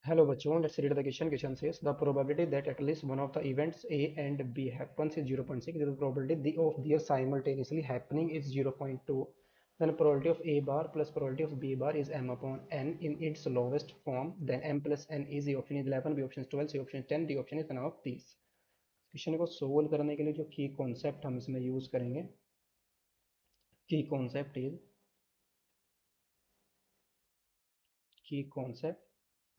Hello बच्चों, let's read the question. Question says the probability that at least one of the events A and B happens is 0.6. The probability of their simultaneously happening is 0.2. Then probability of A bar plus probability of B bar is m upon n in its lowest form. Then m plus n is the option is 11, B option is 12, C option is 10, D option is none of these. Question को solve करने के लिए जो की concept हम इसमें use करेंगे, की concept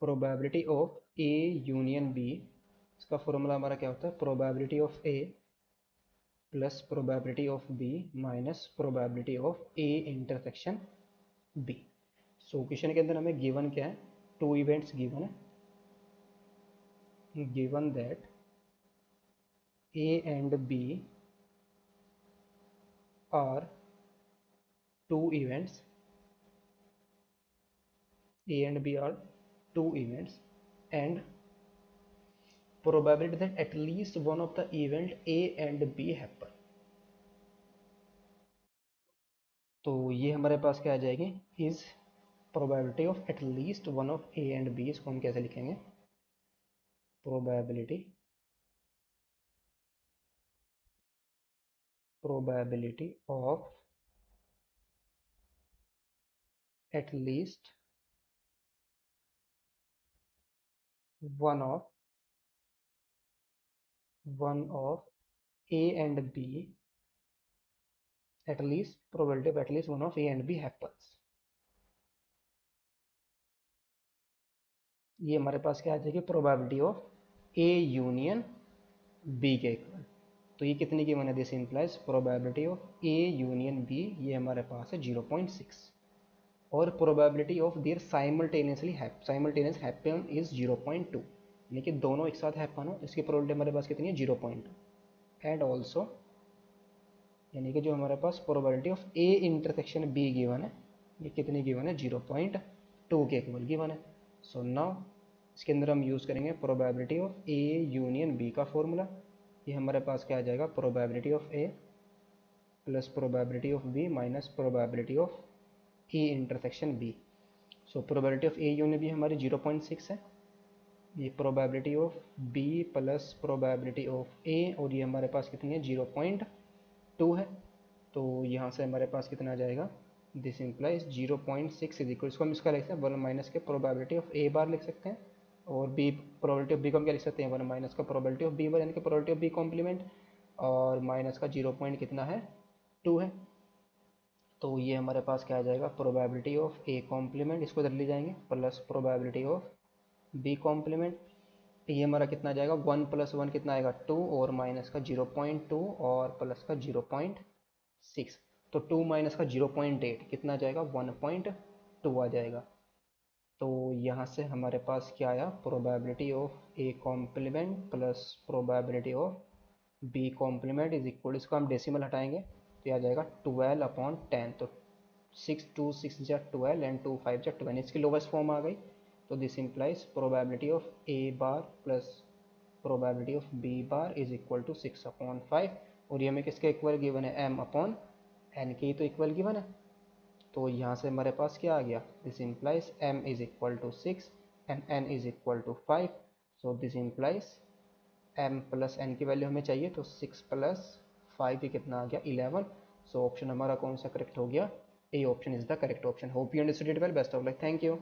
probability of A union B. इसका फॉर्मूला हमारा क्या होता है? Probability of A plus probability of B minus probability of A intersection B. So question के अंदर हमें गिवन क्या है? टू इवेंट्स गिवन है, given that A and B are two events, A and B are two events and probability that at least one of the event A and B happen। तो ये हमारे पास क्या आ जाएगी? Is probability of at least one of A and B. इसको हम कैसे लिखेंगे? Probability probability of at least one of A and B, at least probability of at least one of A and B happens. ये हमारे पास क्या आ जाएगी? Probability of A union B के इक्वल। तो ये कितनी की वन है? This implies probability of A union B, ये हमारे पास है 0.6। और probability of their simultaneous happen is 0.2, यानी कि दोनों एक साथ हैपन हो, इसकी प्रोबेबिलिटी हमारे पास कितनी है? 0.2। एंड ऑल्सो यानी कि जो हमारे पास probability of A intersection B given है, ये कितनी गिवन है? 0.2 के इक्वल गिवन है। सो नाउ इसके अंदर हम यूज़ करेंगे probability of A union B का फॉर्मूला। ये हमारे पास क्या आ जाएगा? Probability of A plus probability of B minus probability of A intersection B. So probability of A union B हमारी 0.6 है, ये probability of B plus probability of A, और ये हमारे पास कितनी है? 0.2 है। तो यहाँ से हमारे पास कितना आ जाएगा? दिस इंप्लाइज 0.6 इज इक्वल, इसको हम इसका लिख सकते हैं 1 माइनस के प्रोबेबिलिटी ऑफ ए बार लिख सकते हैं, और बी प्रोबेबिलिटी ऑफ बी को हम क्या लिख सकते हैं? 1 माइनस का प्रोबेबिलिटी ऑफ बी बार, यानी कि प्रोबेबिलिटी ऑफ बी कॉम्प्लीमेंट, और माइनस का 0 पॉइंट कितना है? 2 है। तो ये हमारे पास क्या आ जाएगा? प्रोबेबिलिटी ऑफ ए कॉम्प्लीमेंट, इसको इधर ले जाएंगे, plus probability of B complement. ये हमारा कितना आ जाएगा? 1 प्लस 1 कितना आएगा? 2, और माइनस का 0.2 और प्लस का 0.6। तो 2 माइनस का 0.8 कितना आ जाएगा? 1.2 आ जाएगा। तो यहाँ से हमारे पास क्या आया? Probability of A complement plus probability of B complement is equal, इसको हम डेसिमल हटाएंगे तो आ जाएगा 12/10। तो 6 जा 12 एंड 2 5 जा 12, इसकी लोवेस्ट फॉर्म आ गई। तो this implies probability of A bar plus probability of B bar is equal to 6/5, और ये हमें किसके इक्वल गिवन है? एम अपॉन एन के ही तो इक्वल गिवन है। तो यहाँ से हमारे पास क्या आ गया? This implies M is equal to 6 and N is equal to 5। So this implies M plus N की वैल्यू हमें चाहिए, तो 6 प्लस 5 ये कितना आ गया? 11। सो ऑप्शन हमारा कौन सा करेक्ट हो गया? A option is the correct option. Hope you understood it well. Best of luck, thank you.